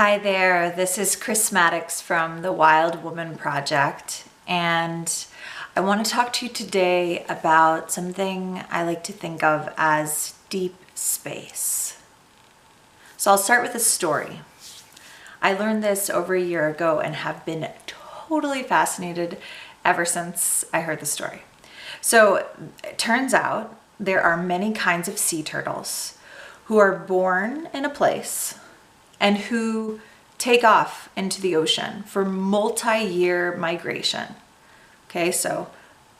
Hi there, this is Chris Maddox from the Wild Woman Project, and I want to talk to you today about something I like to think of as deep space. So I'll start with a story. I learned this over a year ago and have been totally fascinated ever since I heard the story. So it turns out there are many kinds of sea turtles who are born in a place and who take off into the ocean for multi-year migration. Okay, so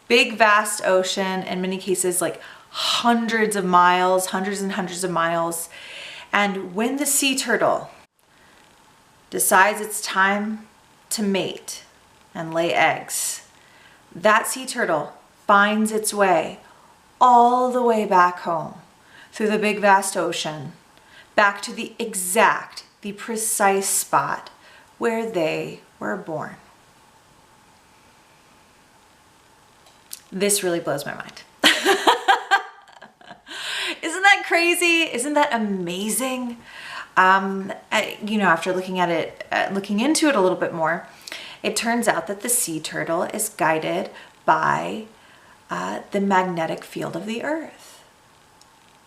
big, vast ocean, in many cases like hundreds and hundreds of miles. And when the sea turtle decides it's time to mate and lay eggs, that sea turtle finds its way all the way back home through the big, vast ocean, back to the precise spot where they were born. This really blows my mind. Isn't that crazy? Isn't that amazing? After looking into it a little bit more, it turns out that the sea turtle is guided by the magnetic field of the earth.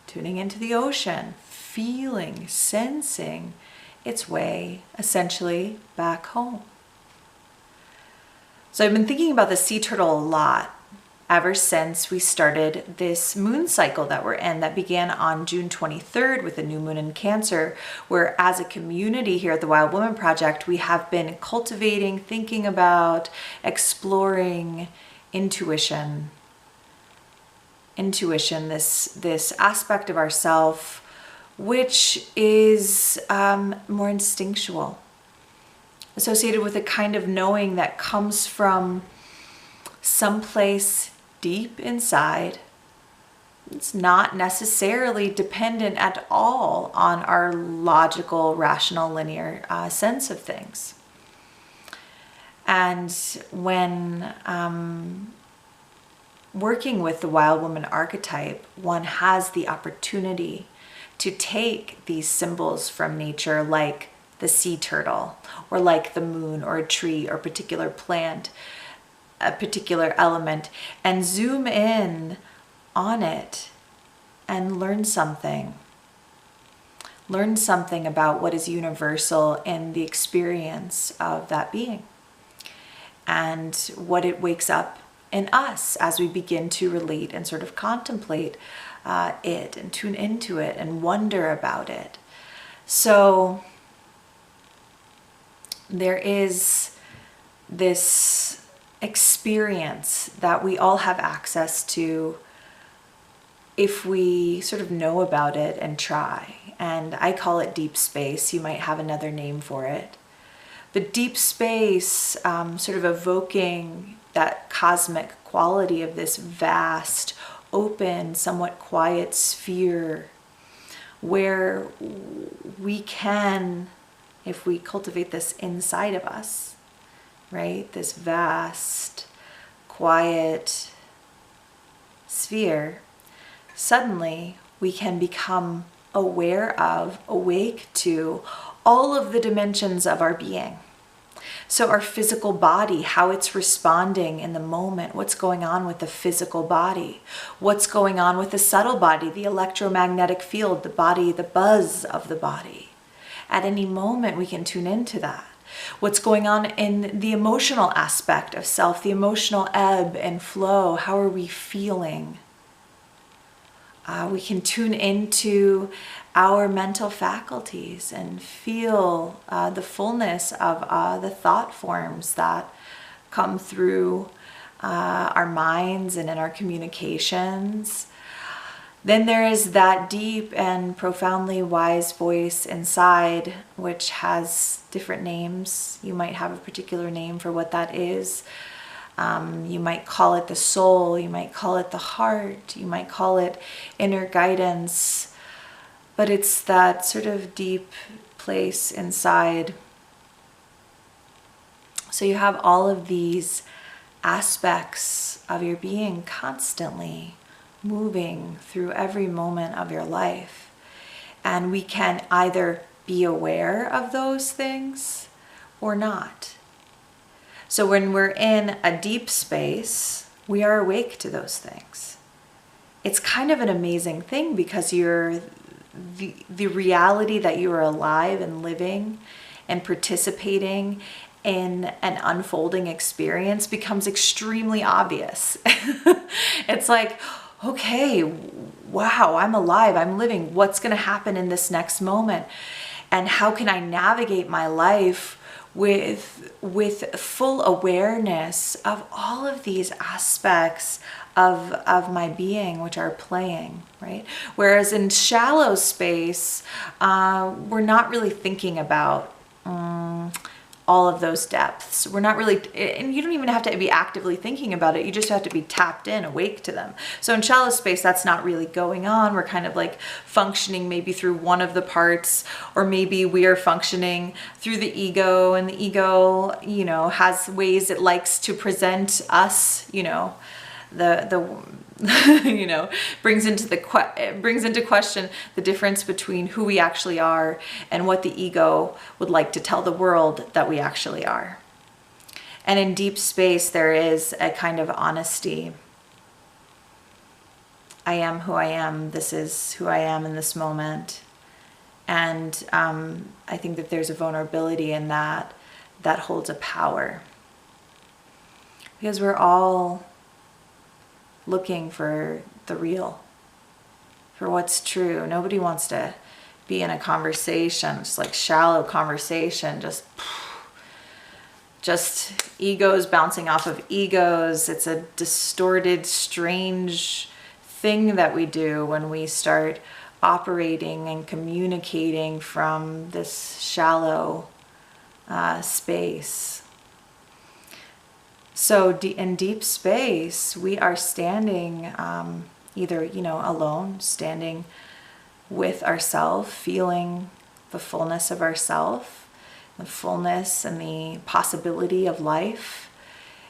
Tuning into the ocean, feeling, sensing its way essentially back home. So I've been thinking about the sea turtle a lot ever since we started this moon cycle that we're in, that began on June 23rd with the new moon in Cancer, where as a community here at the Wild Woman Project, we have been cultivating, thinking about, exploring intuition, this aspect of ourself which is more instinctual, associated with a kind of knowing that comes from someplace deep inside. It's not necessarily dependent at all on our logical, rational, linear sense of things. And when working with the Wild Woman archetype, one has the opportunity to take these symbols from nature, like the sea turtle, or like the moon, or a tree, or a particular plant, a particular element, and zoom in on it and learn something. Learn something about what is universal in the experience of that being, and what it wakes up in us as we begin to relate and sort of contemplate it and tune into it and wonder about it. So there is this experience that we all have access to if we sort of know about it and try. And I call it deep space. You might have another name for it. But deep space, sort of evoking that cosmic quality of this vast, open, somewhat quiet sphere where we can, if we cultivate this inside of us, right? This vast, quiet sphere, suddenly we can become aware of, awake to all of the dimensions of our being. So our physical body, how it's responding in the moment, what's going on with the physical body, what's going on with the subtle body, the electromagnetic field, the body, the buzz of the body. At any moment, we can tune into that. What's going on in the emotional aspect of self, the emotional ebb and flow, how are we feeling? We can tune into our mental faculties and feel the fullness of the thought forms that come through our minds and in our communications. Then there is that deep and profoundly wise voice inside, which has different names. You might have a particular name for what that is. You might call it the soul, you might call it the heart, you might call it inner guidance, but it's that sort of deep place inside. So you have all of these aspects of your being constantly moving through every moment of your life. And we can either be aware of those things or not. So when we're in a deep space, we are awake to those things. It's kind of an amazing thing because the reality that you are alive and living and participating in an unfolding experience becomes extremely obvious. It's like, okay, wow, I'm alive, I'm living. What's going to happen in this next moment? And how can I navigate my life with full awareness of all of these aspects of my being, which are playing, right? Whereas in shallow space, we're not really thinking about all of those depths. We're not really, and you don't even have to be actively thinking about it. You just have to be tapped in, awake to them. So in shallow space, that's not really going on. We're kind of like functioning maybe through one of the parts, or maybe we are functioning through the ego, and the ego, you know, has ways it likes to present us, you know, you know, brings into question the difference between who we actually are and what the ego would like to tell the world that we actually are. And in deep space, there is a kind of honesty. I am who I am. This is who I am in this moment. And I think that there's a vulnerability in that holds a power. Because we're all looking for the real, for what's true. Nobody wants to be in a conversation, just like shallow conversation, just egos bouncing off of egos. It's a distorted, strange thing that we do when we start operating and communicating from this shallow space. So in deep space, we are standing either, you know, alone, standing with ourself, feeling the fullness of ourself, the fullness and the possibility of life,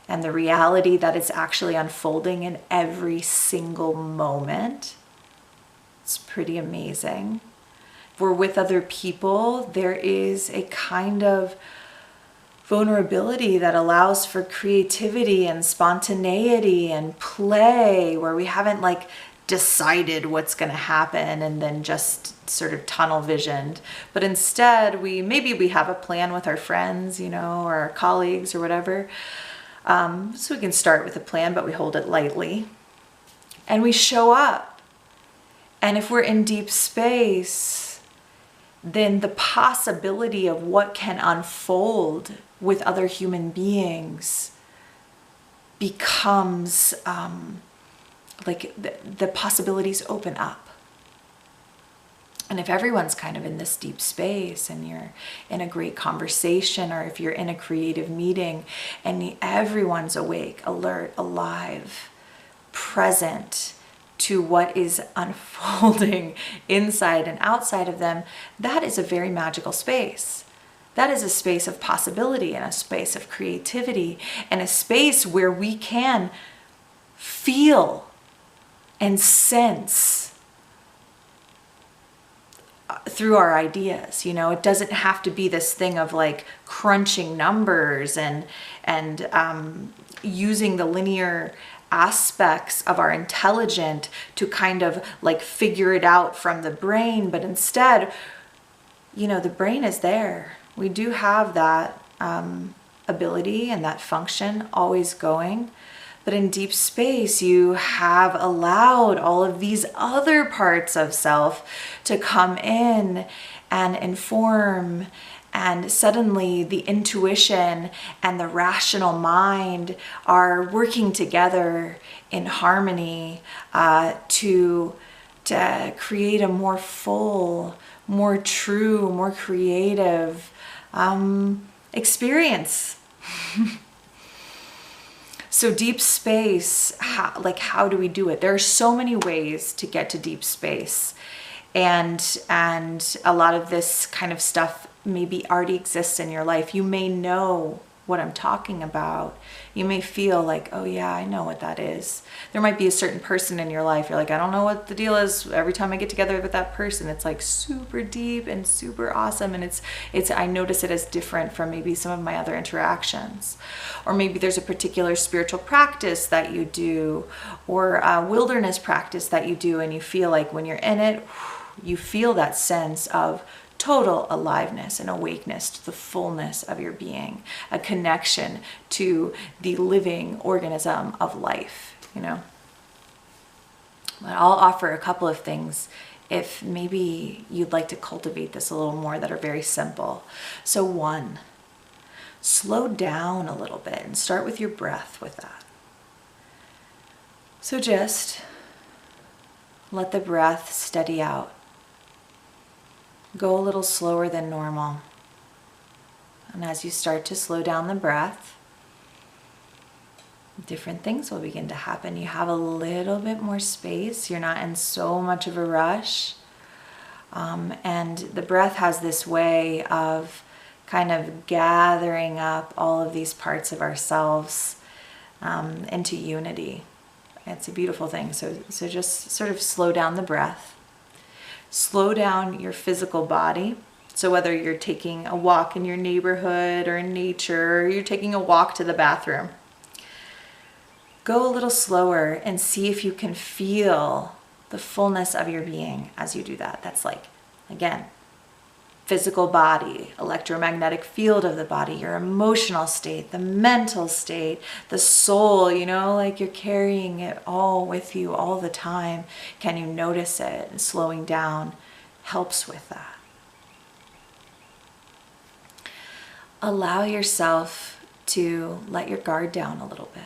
and the reality that it's actually unfolding in every single moment. It's pretty amazing. If we're with other people, there is a kind of vulnerability that allows for creativity and spontaneity and play, where we haven't like decided what's going to happen and then just sort of tunnel visioned, but instead maybe we have a plan with our friends, you know, or our colleagues or whatever. So we can start with a plan, but we hold it lightly and we show up. And if we're in deep space, then the possibility of what can unfold with other human beings becomes like the possibilities open up. And if everyone's kind of in this deep space and you're in a great conversation, or if you're in a creative meeting and everyone's awake, alert, alive, present to what is unfolding inside and outside of them, that is a very magical space. That is a space of possibility and a space of creativity and a space where we can feel and sense through our ideas. You know, it doesn't have to be this thing of like crunching numbers and using the linear aspects of our intelligence to kind of like figure it out from the brain, but instead, you know, the brain is there. We do have that ability and that function always going. But in deep space, you have allowed all of these other parts of self to come in and inform. And suddenly the intuition and the rational mind are working together in harmony to create a more full, more true, more creative experience. So deep space, how do we do it? There are so many ways to get to deep space. And a lot of this kind of stuff maybe already exists in your life. You may know what I'm talking about, you may feel like, oh yeah, I know what that is. There might be a certain person in your life. You're like, I don't know what the deal is. Every time I get together with that person, it's like super deep and super awesome. And I notice it as different from maybe some of my other interactions. Or maybe there's a particular spiritual practice that you do, or a wilderness practice that you do. And you feel like when you're in it, you feel that sense of total aliveness and awakeness to the fullness of your being, a connection to the living organism of life, But I'll offer a couple of things if maybe you'd like to cultivate this a little more that are very simple. So 1, slow down a little bit and start with your breath with that. So just let the breath steady out. Go a little slower than normal. And as you start to slow down the breath, different things will begin to happen. You have a little bit more space. You're not in so much of a rush. And the breath has this way of kind of gathering up all of these parts of ourselves into unity. It's a beautiful thing. So just sort of slow down the breath. Slow down your physical body. So whether you're taking a walk in your neighborhood or in nature, or you're taking a walk to the bathroom, go a little slower and see if you can feel the fullness of your being as you do that. That's like, again, physical body, electromagnetic field of the body, your emotional state, the mental state, the soul, like you're carrying it all with you all the time. Can you notice it? And slowing down helps with that. Allow yourself to let your guard down a little bit.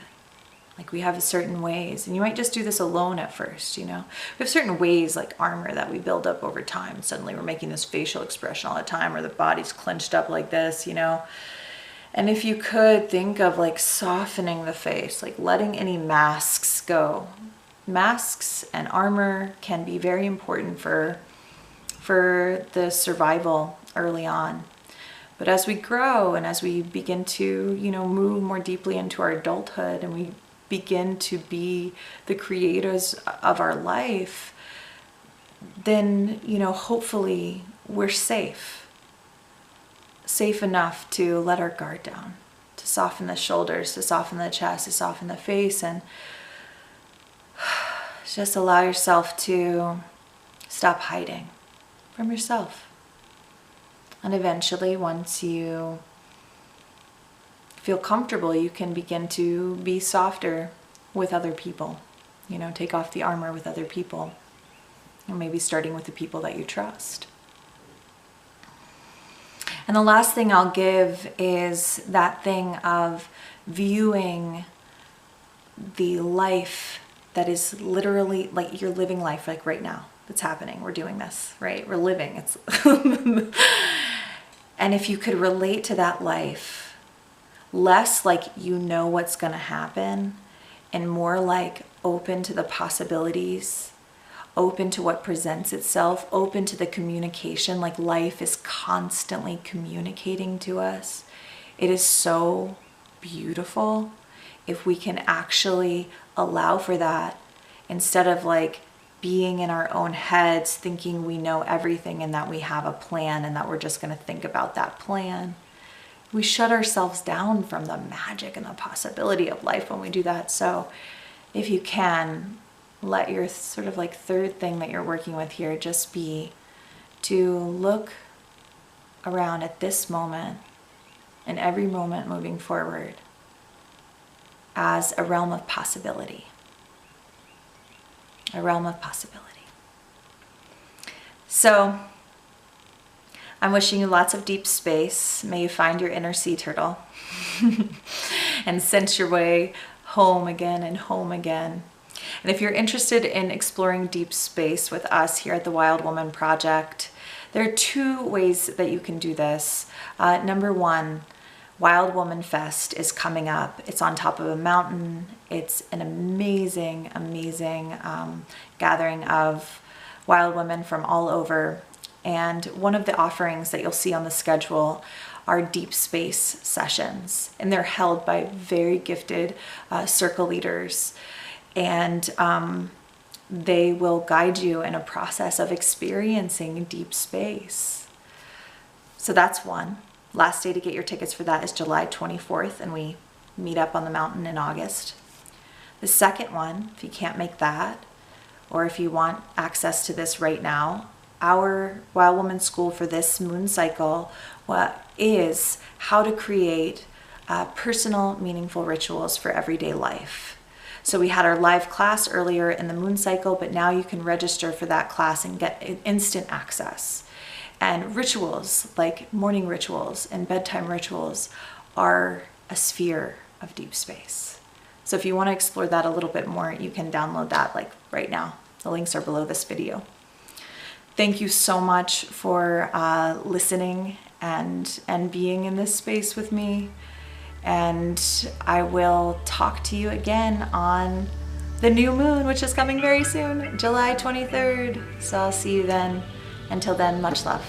Like we have certain ways, and you might just do this alone at first, We have certain ways like armor that we build up over time. Suddenly we're making this facial expression all the time, or the body's clenched up like this, And if you could think of like softening the face, like letting any masks go. Masks and armor can be very important for the survival early on. But as we grow and as we begin to, move more deeply into our adulthood, and we begin to be the creators of our life, then, hopefully we're safe enough to let our guard down, to soften the shoulders, to soften the chest, to soften the face, and just allow yourself to stop hiding from yourself. And eventually, once you feel comfortable, you can begin to be softer with other people. Take off the armor with other people. And maybe starting with the people that you trust. And the last thing I'll give is that thing of viewing the life that is literally like you're living life like right now. That's happening. We're doing this, right? We're living. It's and if you could relate to that life, less like what's going to happen, and more like open to the possibilities, open to what presents itself, open to the communication, like life is constantly communicating to us. It is so beautiful if we can actually allow for that, instead of like being in our own heads thinking we know everything and that we have a plan and that we're just going to think about that plan. We shut ourselves down from the magic and the possibility of life when we do that. So if you can, let your sort of like third thing that you're working with here just be to look around at this moment and every moment moving forward as a realm of possibility. A realm of possibility. So I'm wishing you lots of deep space. May you find your inner sea turtle and sense your way home again and home again. And if you're interested in exploring deep space with us here at the Wild Woman Project, there are 2 ways that you can do this. Number 1, Wild Woman Fest is coming up. It's on top of a mountain. It's an amazing gathering of wild women from all over. And one of the offerings that you'll see on the schedule are deep space sessions, and they're held by very gifted circle leaders. And they will guide you in a process of experiencing deep space. So that's one. Last day to get your tickets for that is July 24th, and we meet up on the mountain in August. The second one, if you can't make that, or if you want access to this right now, our Wild Woman School for this moon cycle is how to create personal, meaningful rituals for everyday life. So we had our live class earlier in the moon cycle, but now you can register for that class and get instant access. And rituals like morning rituals and bedtime rituals are a sphere of deep space. So if you want to explore that a little bit more, you can download that like right now. The links are below this video. Thank you so much for listening and being in this space with me. And I will talk to you again on the new moon, which is coming very soon, July 23rd. So I'll see you then. Until then, much love.